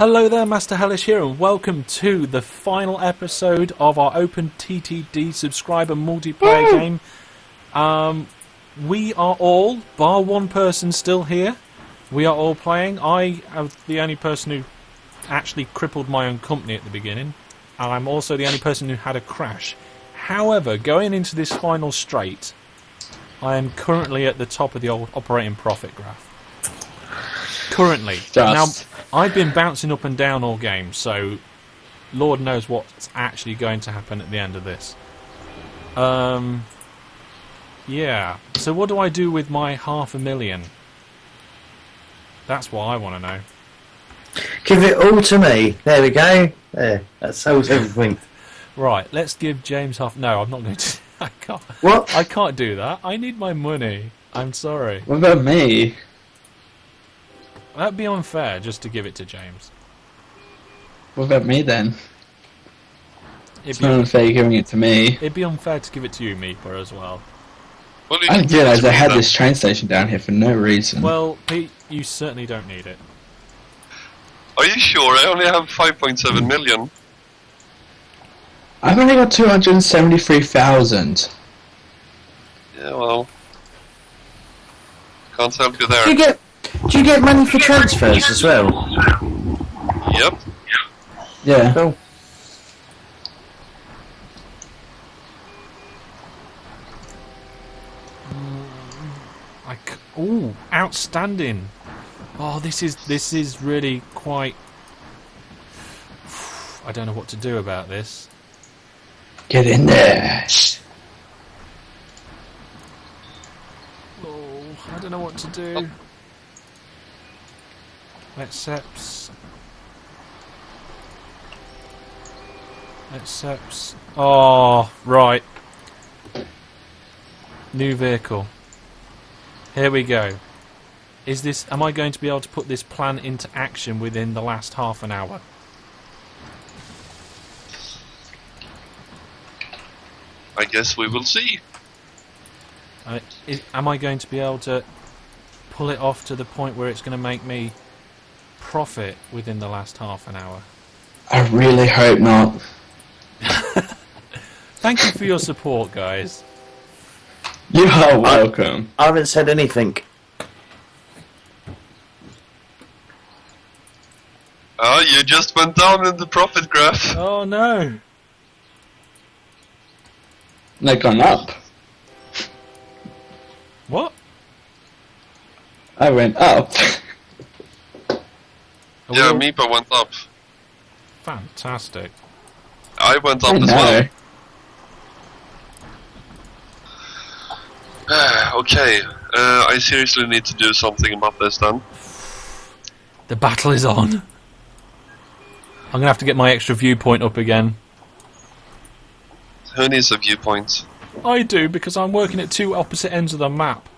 Hello there, Master Hellish here, and welcome to the final episode of our OpenTTD subscriber multiplayer game. We are all, bar one person, still here. We are all playing. I am the only person who actually crippled my own company at the beginning, and I'm also the only person who had a crash. However, going into this final straight, I am currently at the top of the old operating profit graph. Currently. Now, I've been bouncing up and down all game, so Lord knows what's actually going to happen at the end of this. Yeah. So what do I do with my $500,000? That's what I want to know. Give it all to me. There we go. There. That solves everything. Right, let's give James half... No, I'm not going to... I can't. What? I can't do that. I need my money. I'm sorry. What about me? That'd be unfair just to give it to James. What about me then? It'd It's not unfair giving it to me. It'd be unfair to give it to you, Meeper, as well. I didn't realise I had this train station down here for no reason. Well, Pete, you certainly don't need it. Are you sure? I only have 5.7 million. I've only got 273,000. Yeah, well... Can't help you there. Do you get money for transfers as well? Yep. Yeah. Cool. Ooh, outstanding! Oh, this is really quite... I don't know what to do about this. Get in there. Oh, I don't know what to do. Accepts. Oh, right. New vehicle. Here we go. Am I going to be able to put this plan into action within the last half an hour? I guess we will see. Am I going to be able to pull it off to the point where it's going to make me profit within the last half an hour? I really hope not. Thank you for your support, guys. You are welcome. I haven't said anything. Oh, you just went down in the profit graph. Oh no! They've gone up. What? I went up. Yeah, Meepa went up. Fantastic. I went up I as know. well. Okay, I seriously need to do something about this then. The battle is on. I'm going to have to get my extra viewpoint up again. Who needs a viewpoint? I do, because I'm working at two opposite ends of the map.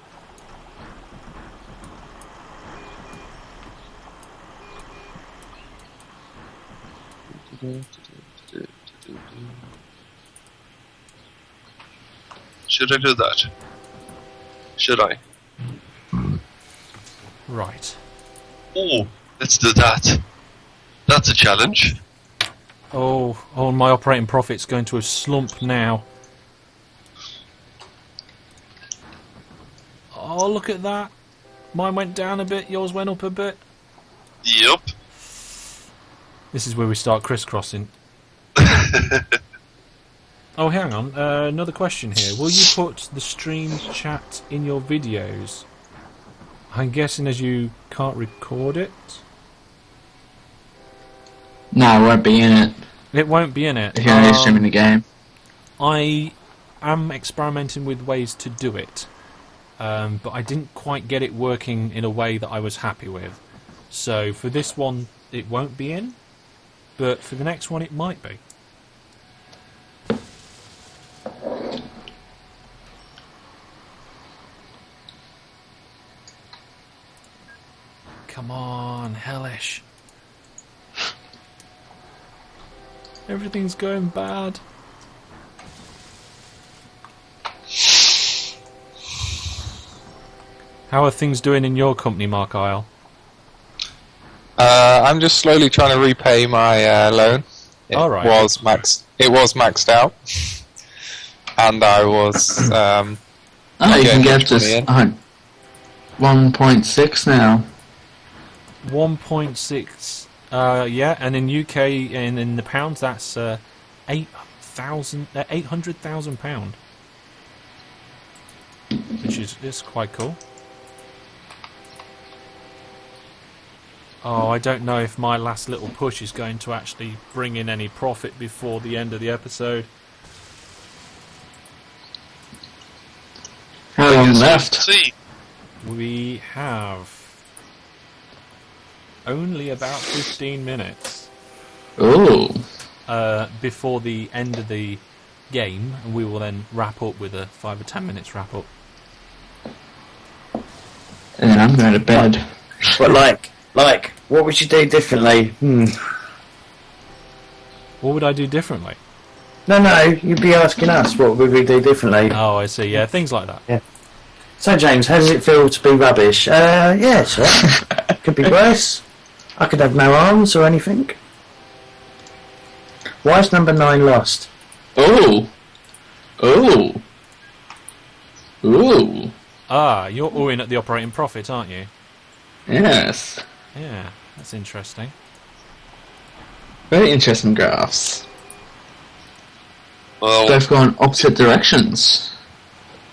Should I do that? Should I? Right. Oh, let's do that. That's a challenge. Oh, my operating profit's going to a slump now. Oh, look at that. Mine went down a bit, yours went up a bit. Yep. This is where we start crisscrossing. Oh, hang on. Another question here. Will you put the stream chat in your videos? I'm guessing as you can't record it? No, it won't be in it. It won't be in it. If you're only streaming the game. I am experimenting with ways to do it. But I didn't quite get it working in a way that I was happy with. So for this one, it won't be in. But for the next one, it might be. Come on, Hellish. Everything's going bad. How are things doing in your company, Mark Isle? I'm just slowly trying to repay my loan. It All right. was maxed. It was maxed out, and I was. Oh, you getting can get much money this in. 1.6 now. 1.6. Yeah, and in UK in the pounds that's 800,000 pound, which is quite cool. Oh, I don't know if my last little push is going to actually bring in any profit before the end of the episode. How long Yes, left? See, We have only about 15 minutes Oh. before the end of the game, and we will then wrap up with a 5 or 10 minutes wrap up. And then I'm going to bed. But like, what would you do differently? What would I do differently? No, you'd be asking us what would we do differently. Oh, I see. Yeah, things like that. So, James, how does it feel to be rubbish? Yeah, sure. Could be worse. I could have no arms or anything. Why is number 9 lost? Oh. Oh. Ooh. Ah, you're all in at the operating profit, aren't you? Yes. Yeah, that's interesting. Very interesting graphs. well, Both go in opposite directions.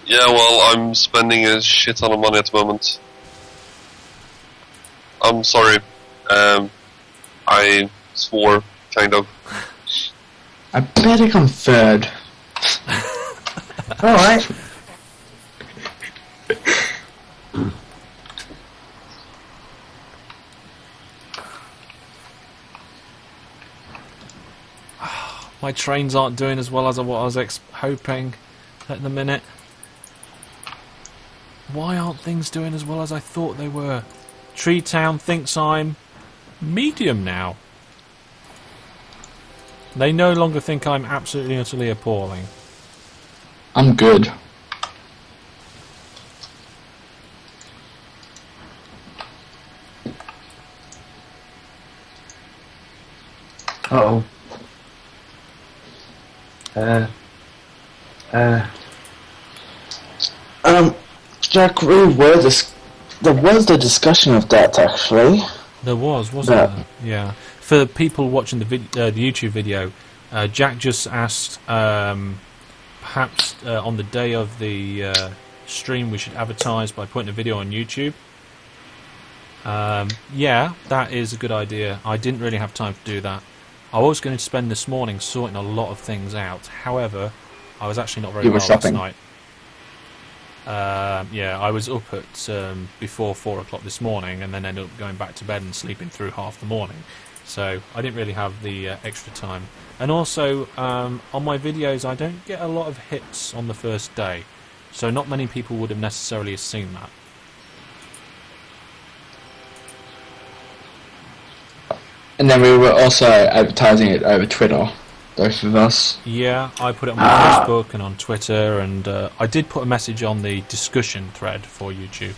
yeah, well, I'm spending a shit ton of money at the moment. I'm sorry. I swore, kind of. I better come third. Alright. My trains aren't doing as well as what I was hoping at the minute. Why aren't things doing as well as I thought they were? Tree Town thinks I'm medium now. They no longer think I'm absolutely utterly appalling. I'm good. Uh-oh. Jack, there was the discussion of that actually. There wasn't there? Yeah. For people watching the YouTube video, Jack just asked, perhaps on the day of the stream we should advertise by putting a video on YouTube. Yeah, that is a good idea. I didn't really have time to do that. I was going to spend this morning sorting a lot of things out. However, I was actually not very well last night. Yeah, I was up at before 4 o'clock this morning, and then ended up going back to bed and sleeping through half the morning. So I didn't really have the extra time. And also, on my videos, I don't get a lot of hits on the first day, so not many people would have necessarily seen that. And then we were also advertising it over Twitter, both of us. Yeah, I put it on my Facebook and on Twitter, and I did put a message on the discussion thread for YouTube.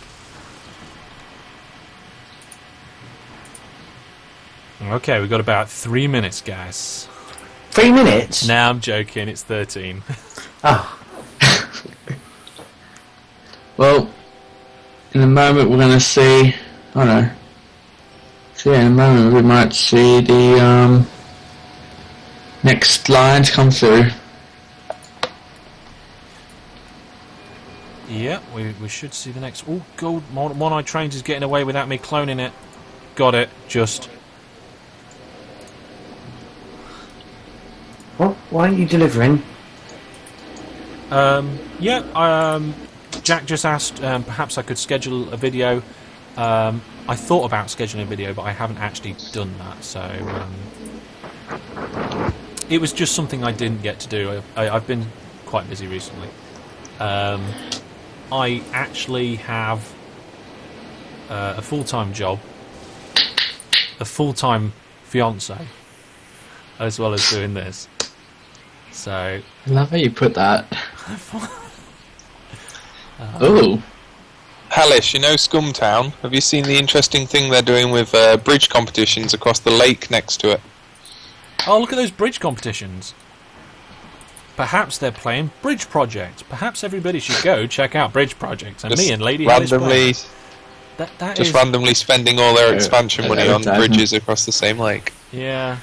Okay, we've got about 3 minutes, guys. 3 minutes? Now I'm joking, it's 13. Oh. Well, in a moment we're going to see... I don't know. So yeah, in a moment we might see the next lines come through. Yeah, we should see the next... Oh, gold. One-Eye Trains is getting away without me cloning it. Got it, just... What? Why aren't you delivering? Yeah, Jack just asked perhaps I could schedule a video. I thought about scheduling a video, but I haven't actually done that, so... it was just something I didn't get to do. I've been quite busy recently. I actually have a full-time job, a full-time fiance, as well as doing this. So... I love how you put that. Ooh. Hellish, you know Scumtown? Have you seen the interesting thing they're doing with bridge competitions across the lake next to it? Oh, look at those bridge competitions. Perhaps they're playing Bridge Project. Perhaps everybody should go check out Bridge Project. And Just me and Lady Hellish randomly, that just is, randomly spending all their expansion money on advertisement. bridges across the same lake. yeah.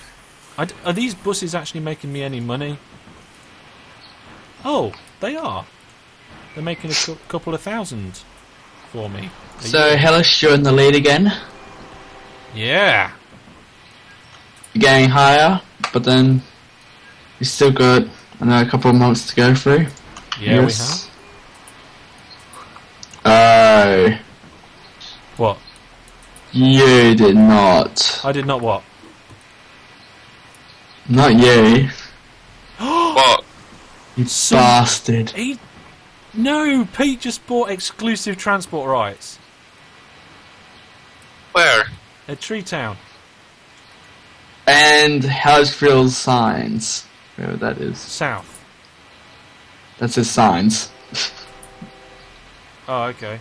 Are these buses actually making me any money? Oh, they are. They're making a couple of thousand for me. a So year. Hellish, you're in the lead again. Yeah. You're getting higher, but then you still got another couple of months to go through. Yeah, Yes. Oh, we have. What? you did not. I did not what? Not you. What? You So- bastard. No, Pete just bought exclusive transport rights Where? at Tree Town. And Housefield signs. Wherever that is. South. That's his signs. Oh, okay.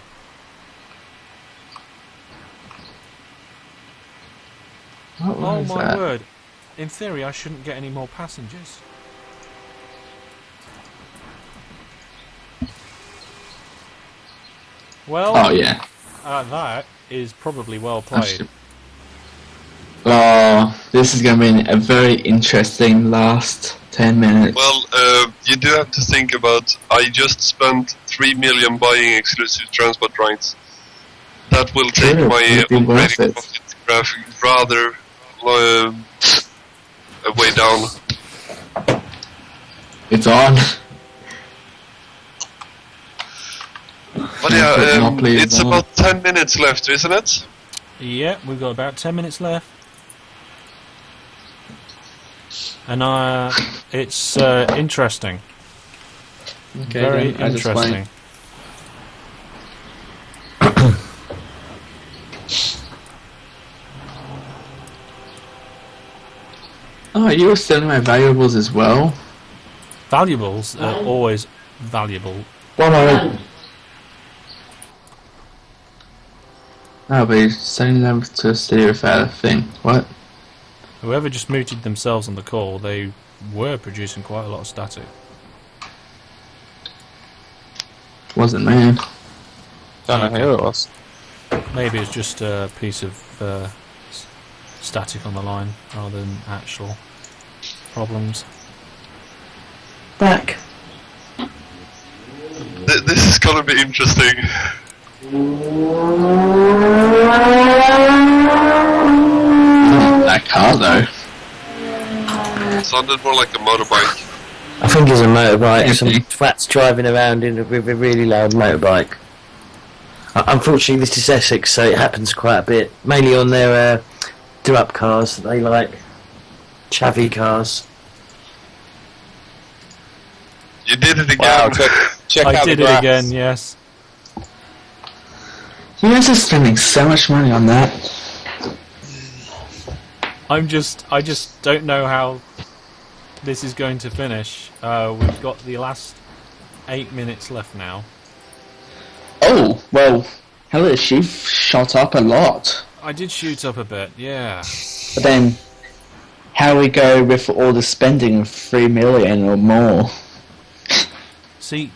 What Oh was my that? word. In theory, I shouldn't get any more passengers. Well, Oh yeah. that is probably well played. Actually- Oh, this is going to be a very interesting last 10 minutes. Well, you do have to think about. I just spent 3 million buying exclusive transport rights. That will take Sure, my it'd be worth operating it. profit graph rather way down. It's on. But yeah, Monopoly is it's on. about 10 minutes left, isn't it? Yeah, we've got about 10 minutes left. And it's interesting. Okay, Very then I just wait. interesting. Oh, you were selling my valuables as well? Valuables are always valuable. 1 moment. No, but you're sending them to a city without a thing. What? Whoever just muted themselves on the call, they were producing quite a lot of static. Wasn't me. Don't know who it was. Maybe it's just a piece of static on the line rather than actual problems. Back. This is gonna be interesting. That car, though. Sounded more like a motorbike. I think it's a motorbike. Some Empty. twats driving around with a really loud motorbike. Unfortunately, this is Essex, so it happens quite a bit. Mainly on their do-up cars that they like. Chavvy cars. You did it again. Wow, check I out did the it graphs. again, yes. You guys are spending so much money on that. I just don't know how this is going to finish. We've got the last 8 minutes left now. Oh, well, Hellish, you've shot up a lot. I did shoot up a bit, yeah. But then, how we go with all the spending of 3 million or more? See,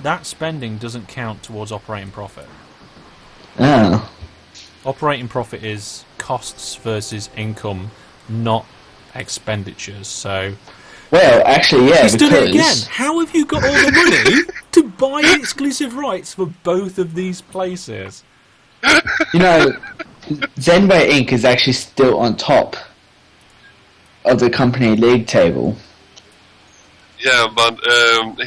that spending doesn't count towards operating profit. Oh. Operating profit is costs versus income, not expenditures. So Well, actually, yeah, he's done it again. because... How have you got all the money to buy exclusive rights for both of these places? You know, Zenway Inc. is actually still on top of the company league table. Yeah, but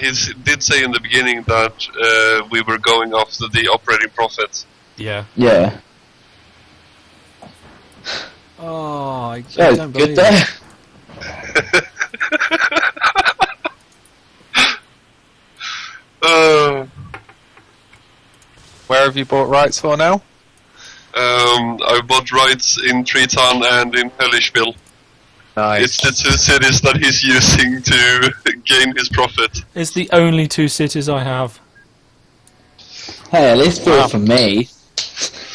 he did say in the beginning that we were going after the operating profit. Yeah. Yeah. Oh, I Oh, don't good believe there. it. Where have you bought rights for now? I bought rights in Treetown and in Hellishville. It's the two cities that he's using to gain his profit. It's the only two cities I have. Hey, at least do it for me.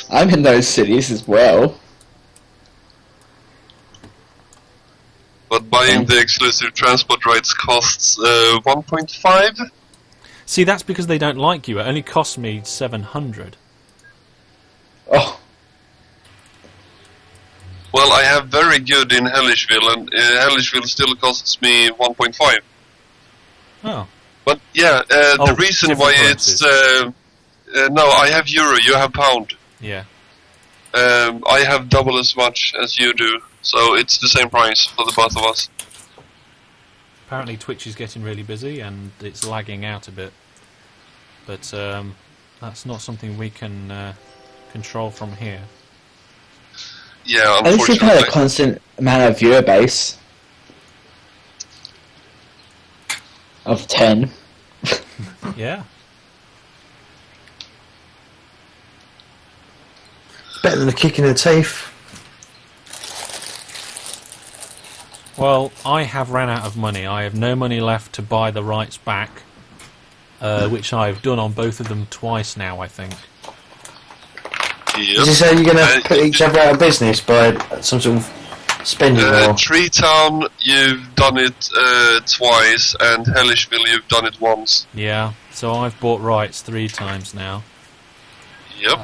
I'm in those cities as well. But buying the exclusive transport rights costs 1.5. See, that's because they don't like you. It only cost me 700. Oh, Well, I have very good in Hellishville, and Hellishville still costs me 1.5. Oh. But yeah, Oh, the reason different why currencies. it's no, I have euro, you have pound. Yeah. I have double as much as you do, so it's the same price for the both of us. Apparently Twitch is getting really busy and it's lagging out a bit. But that's not something we can control from here. Yeah, at least you've had a unfortunately. constant amount of viewer base of 10. Yeah. Better than a kick in the teeth. Well, I have ran out of money. I have no money left to buy the rights back, which I've done on both of them twice now, I think. Did you Yep. say you're going to put each other out of business by some sort of spending war? Tree Town, you've done it twice, and Hellishville, you've done it once. Yeah, so I've bought rights 3 times now. Yep.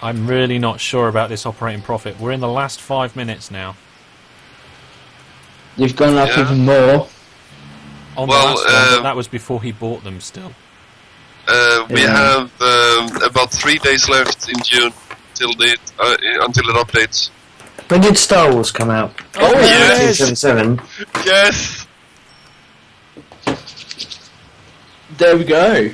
I'm really not sure about this operating profit. We're in the last 5 minutes now. You've gone up Yeah. even more. On Well, the last one, but that was before he bought them still. We Yeah. have about 3 days left in June until it updates. When did Star Wars come out? Oh, yes. 1977. Yes! There we go.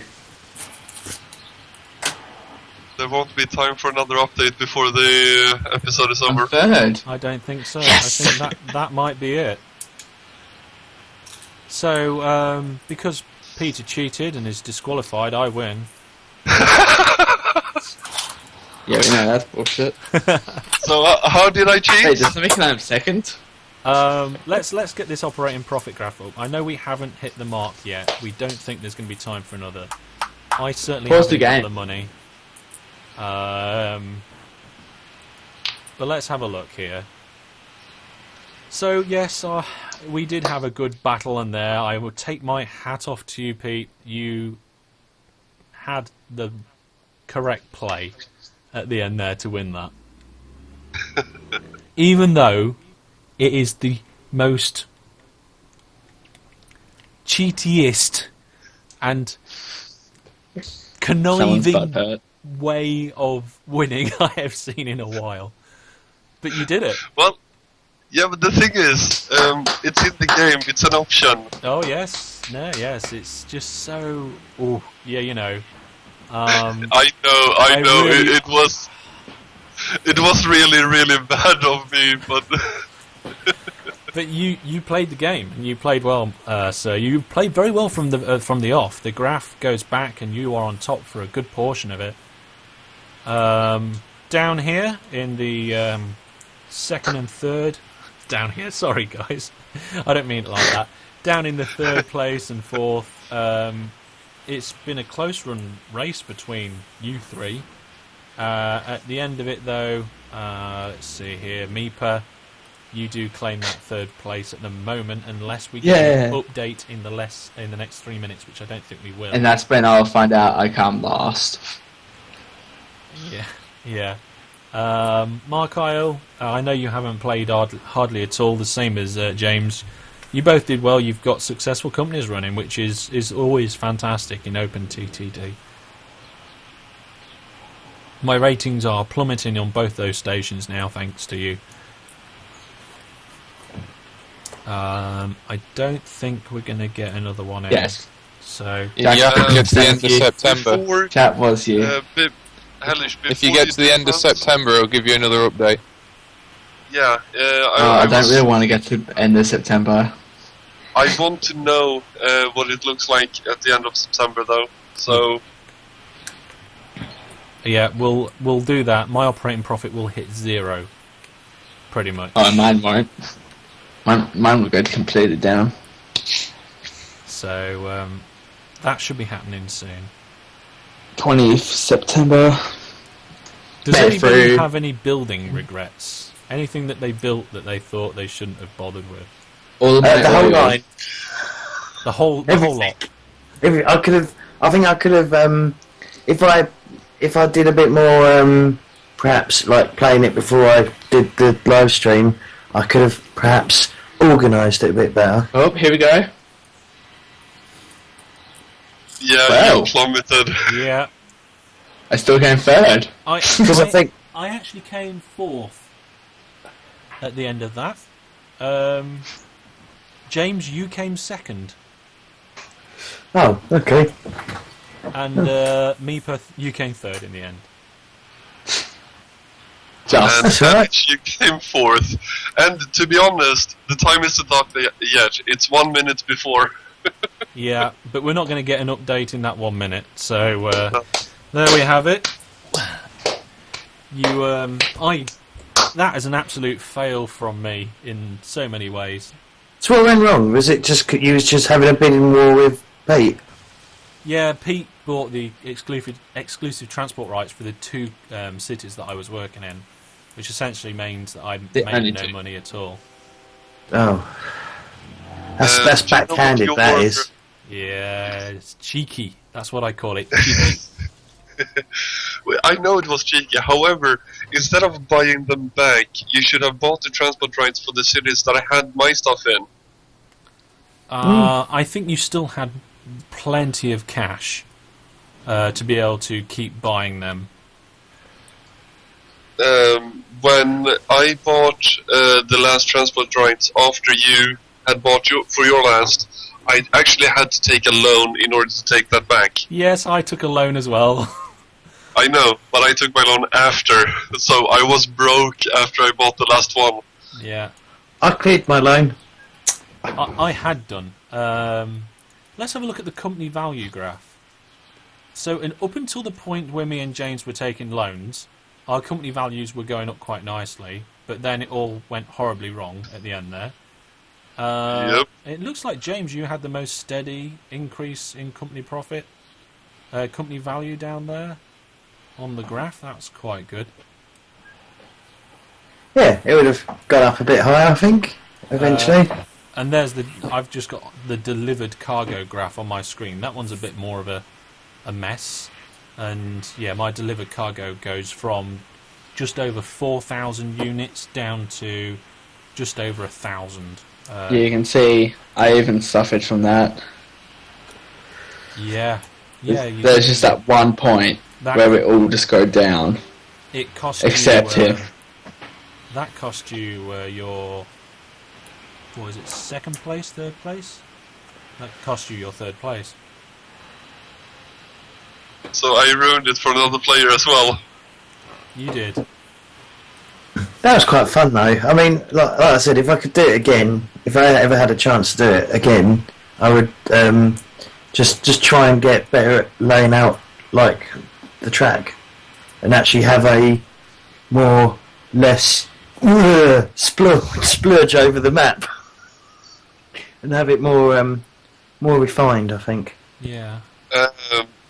There won't be time for another update before the episode is over. Third. I don't think so. Yes. I think that might be it. So, because Peter cheated and is disqualified, I win. Yeah, we know that's bullshit. So how did I cheat? Hey, does somebody have second? Let's get this operating profit graph up. I know we haven't hit the mark yet. We don't think there's going to be time for another. I certainly Pause the haven't got game. the money. But let's have a look here. So yes, we did have a good battle in there. I would take my hat off to you, Pete. You had the correct play at the end there to win that. Even though it is the most cheatiest and Someone's butt conniving hurt. way of winning I have seen in a while. But you did it. Well, yeah, but the thing is, it's in the game, it's an option. Oh yes, no, yes, it's just so. Oh, yeah, you know. I know, I really- it was really, really bad of me, but But you played the game and you played well, sir. You played very well from the off. The graph goes back and you are on top for a good portion of it. Down here in the second and third. Down here, sorry guys, I don't mean it like that. Down in the third place and fourth. It's been a close run race between you three. At the end of it, though, let's see here, Meepa, you do claim that third place at the moment, unless we get an update in the next 3 minutes, which I don't think we will. And that's when I'll find out I come last. Yeah. Mark Isle, I know you haven't played hardly at all, the same as James. You both did well. You've got successful companies running, which is always fantastic in OpenTTD. My ratings are plummeting on both those stations now, thanks to you. I don't think we're going to get another one out. Yes. So You have to get to the end of Thank you. September. before, Chat was you. Hellish, If you before get to the do end of that, September, it'll give you another update. Yeah, I don't really want to get to the end of September. I want to know what it looks like at the end of September, though. So yeah, we'll do that. My operating profit will hit 0, pretty much. Oh, mine won't. Mine will go completely down. So That should be happening soon. 20th September. Does Better anybody through- have any building regrets? Anything that they built that they thought they shouldn't have bothered with? All The whole line. The whole lot. I think I could have. If I did a bit more, perhaps like playing it before I did the live stream, I could have perhaps organised it a bit better. Oh, here we go. Yeah, Wow. you plummeted. Yeah. I still came third. Because I think. I actually came fourth at the end of that. James, you came second, Oh, okay. and you came third in the end. Just. And That's all right. you came fourth. And to be honest, the time isn't up yet. It's 1 minute before. Yeah, but we're not going to get an update in that 1 minute. So there we have it. That is an absolute fail from me in so many ways. So what went wrong? Was it just you was just having a bidding war with Pete? Yeah, Pete bought the exclusive transport rights for the two cities that I was working in, which essentially means that I only made no two. money at all. Oh, that's do you know backhanded. what That your- is. Yeah, it's cheeky. That's what I call it. Cheeky. Well, I know it was cheeky. However, instead of buying them back, you should have bought the transport rights for the cities that I had my stuff in. I think you still had plenty of cash to be able to keep buying them. When I bought the last transport rights after you had bought for your last, I actually had to take a loan in order to take that back. Yes, I took a loan as well. I know, but I took my loan after, so I was broke after I bought the last one. Yeah, I cleared my loan. I had done. Let's have a look at the company value graph. So, up until the point where me and James were taking loans, our company values were going up quite nicely, but then it all went horribly wrong at the end there. Yep. It looks like, James, you had the most steady increase in company profit, company value down there on the graph. That's quite good. Yeah, it would have gone up a bit higher, I think, eventually. And I've just got the delivered cargo graph on my screen. That one's a bit more of a mess. And yeah, my delivered cargo goes from just over 4,000 units down to just over 1,000. You can see I even suffered from that. Yeah. There's just that one point where it all just go down. It cost Except you, him. That cost you your, what was it, second place, third place? That cost you your third place. So I ruined it for another player as well. You did. That was quite fun, though. I mean, like I said, if I could do it again, if I ever had a chance to do it again, I would just try and get better at laying out like the track, and actually have a less splurge over the map, and have it more refined, I think. Yeah.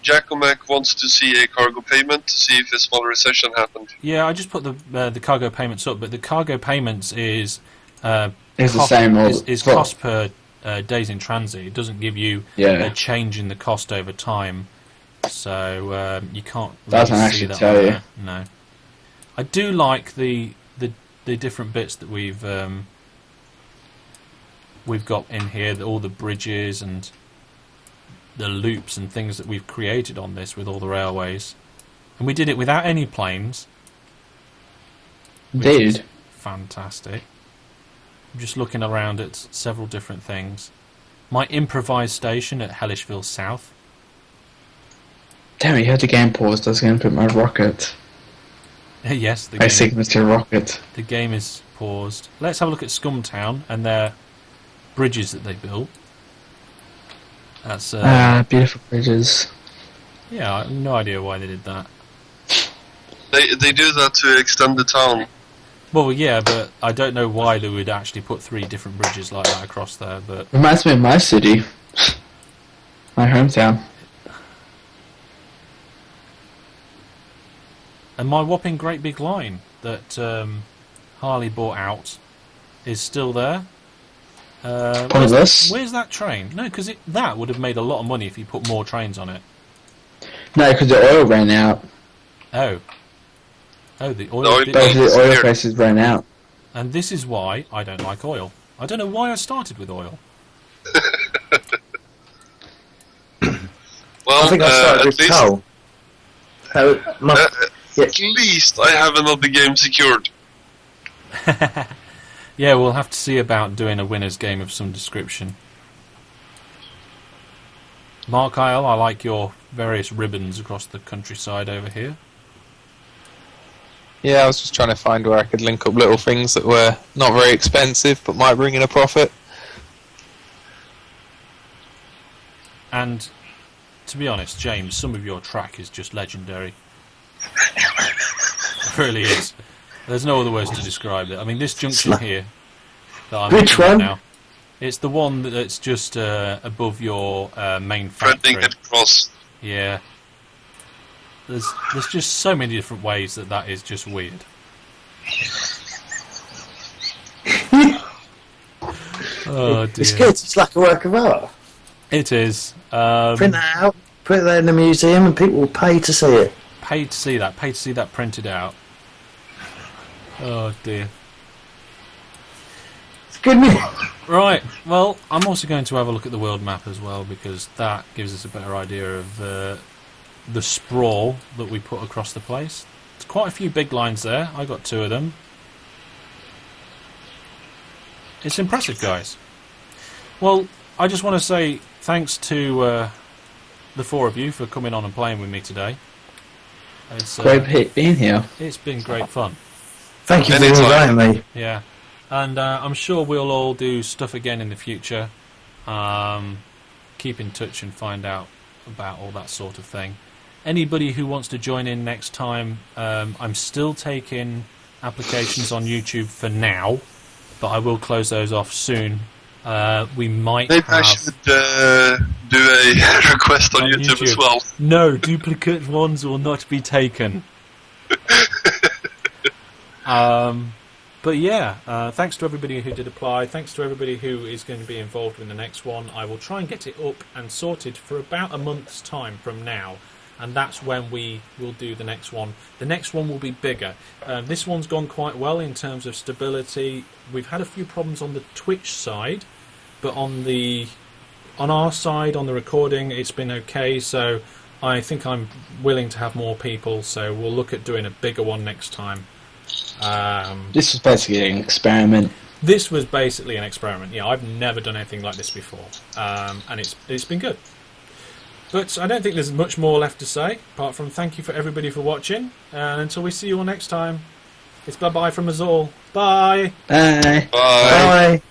Jacomac wants to see a cargo payment to see if a small recession happened. Yeah, I just put the cargo payments up, but the cargo payments is It's the same all is well, cost per days in transit. It doesn't give you Yeah. a change in the cost over time, so you can't really Doesn't see actually that tell on you. there. No, I do like the different bits that we've got in here, all the bridges and the loops and things that we've created on this with all the railways, and we did it without any planes. Which is Indeed. fantastic. I'm just looking around at several different things. My improvised station at Hellishville South. Damn it, you had the game paused. I was going to put my rocket. Yes, the My game, signature rocket. the game is paused. Let's have a look at Scumtown and their bridges that they built. That's Beautiful bridges. yeah, I have no idea why they did that. They do that to extend the town. Well, yeah, but I don't know why they would actually put 3 different bridges like that across there. But Reminds me of my city. My hometown. And my whopping great big line that Harley bought out is still there. Pointless. Where's that train? No, because that would have made a lot of money if you put more trains on it. No, because the oil ran out. Oh, the oil. No, did- Both of the It's oil weird. prices ran out. and this is why I don't like oil. I don't know why I started with oil. Well, I think I started at with least, coal. at least I have another game secured. Yeah, we'll have to see about doing a winner's game of some description. Mark Isle, I like your various ribbons across the countryside over here. Yeah, I was just trying to find where I could link up little things that were not very expensive but might bring in a profit. And to be honest, James, some of your track is just legendary. It really is. There's no other words to describe it. I mean, this junction here that I'm Which looking at one? now, it's the one that's just above your main Friending factory. at cross. Yeah. There's just so many different ways that is just weird. Oh It's dear. good. It's like a work of art. It is. Print that out, put it there in the museum, and people will pay to see it. Paid to see that. Paid to see that printed out. Oh dear. It's good news. Right. Well, I'm also going to have a look at the world map as well because that gives us a better idea of the sprawl that we put across the place. There's quite a few big lines there. I got 2 of them. It's impressive, guys. Well, I just want to say thanks to the 4 of you for coming on and playing with me today. It's Great being here. it's been great fun. Thank you for Anytime. inviting me. Yeah, and I'm sure we'll all do stuff again in the future. Keep in touch and find out about all that sort of thing. Anybody who wants to join in next time, I'm still taking applications on YouTube for now, but I will close those off soon. We might Maybe I have... should do a request on YouTube as well. No, duplicate ones will not be taken. But yeah, thanks to everybody who did apply. Thanks to everybody who is going to be involved in the next one. I will try and get it up and sorted for about a month's time from now. And that's when we will do the next one. The next one will be bigger. This one's gone quite well in terms of stability. We've had a few problems on the Twitch side, but on our side, on the recording, it's been okay. So I think I'm willing to have more people. So we'll look at doing a bigger one next time. This was basically an experiment. This was basically an experiment. Yeah, I've never done anything like this before, and it's been good. But I don't think there's much more left to say, apart from thank you for everybody for watching, and until we see you all next time, it's bye-bye from us all. Bye! Bye. Bye. Bye.